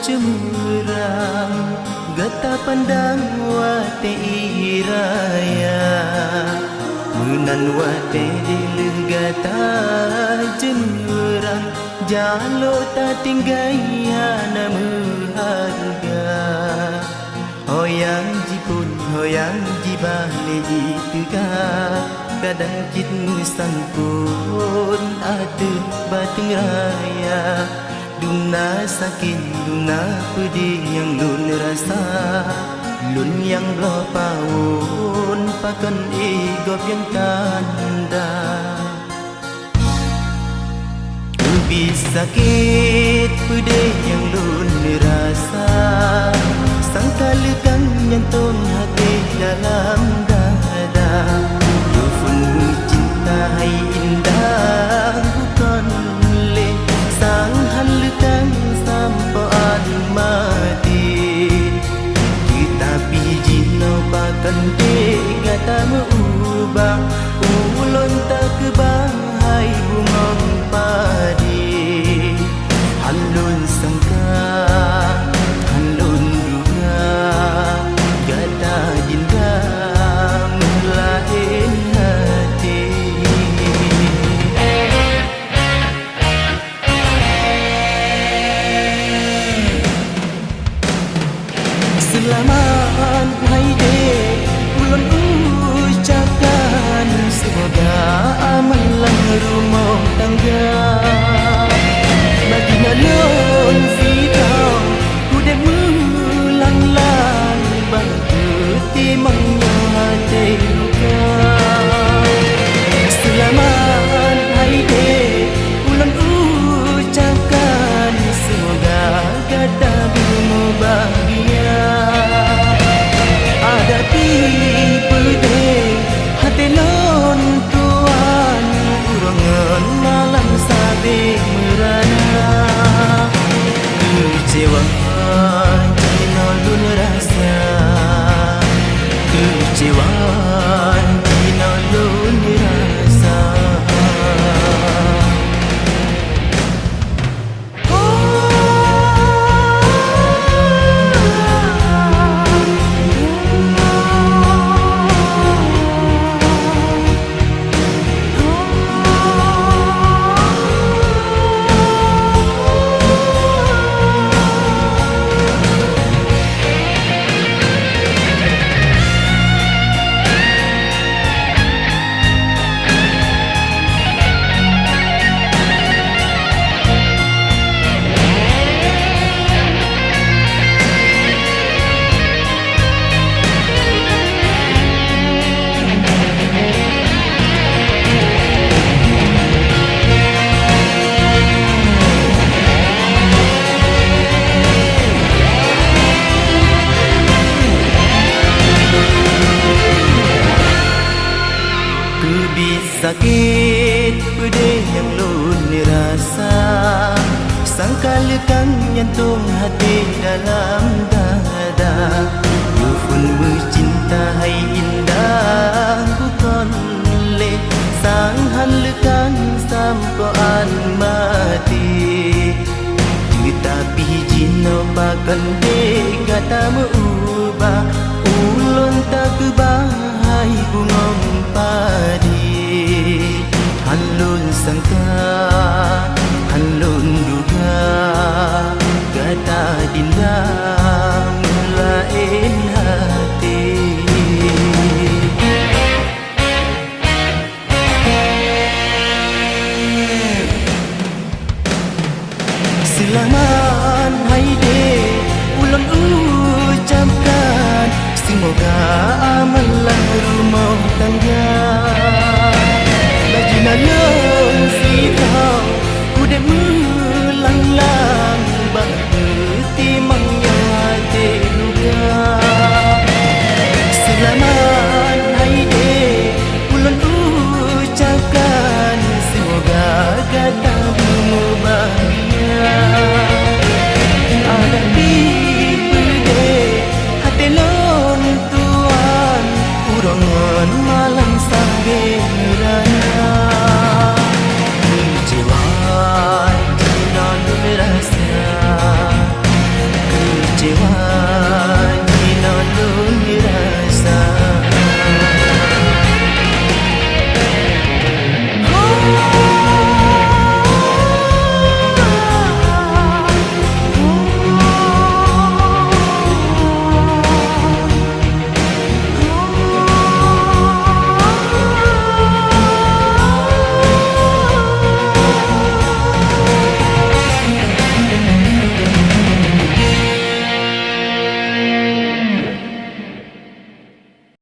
cemerlang, gata pandang wate iraya, menan wate dileh gata cemerlang, jalo tak tinggaya nama harga. Hoyang jipun, hoyang jibale jituga, kadang jit sangkun ada batang raya. Duna sakit, duna pedih yang lun rasa, lun yang belah pawun pakan igop yang tanda. Lebih sakit pedih yang lun rasa, sangka lekang jantung hati dalam dada. Lufun cinta hai indah bukan le, sang han lekang sampaan mati. Tetapi jino pakan tega tak mengubah, ulun tak kebahai bungong padi. Halun sangka, halun duga, gata jinda melain hati. Selamat hai dek, ulun ucapkan semoga amalan rumah tangga. Bagi nalun fitau kudet melang-lang, bangkuti mangnya hati luka. Selamat hai dek, ulun ucapkan semoga gada bimu bahagia. Hadapi pedih hati lon tuan, urangan malam sabik merana. Kecewa jino lun rasa, kecewa jino lun rasa. Sakit pedih yang lun rasa, sangka lekang jantung hati dalam dada. Lufun bercinta hai indah bukan le, sang han lekang sampaan mati. Tetapi jino pakan dega tak mengubah, ulun tak kebahai bungong padi. Halun sangka, halun duga,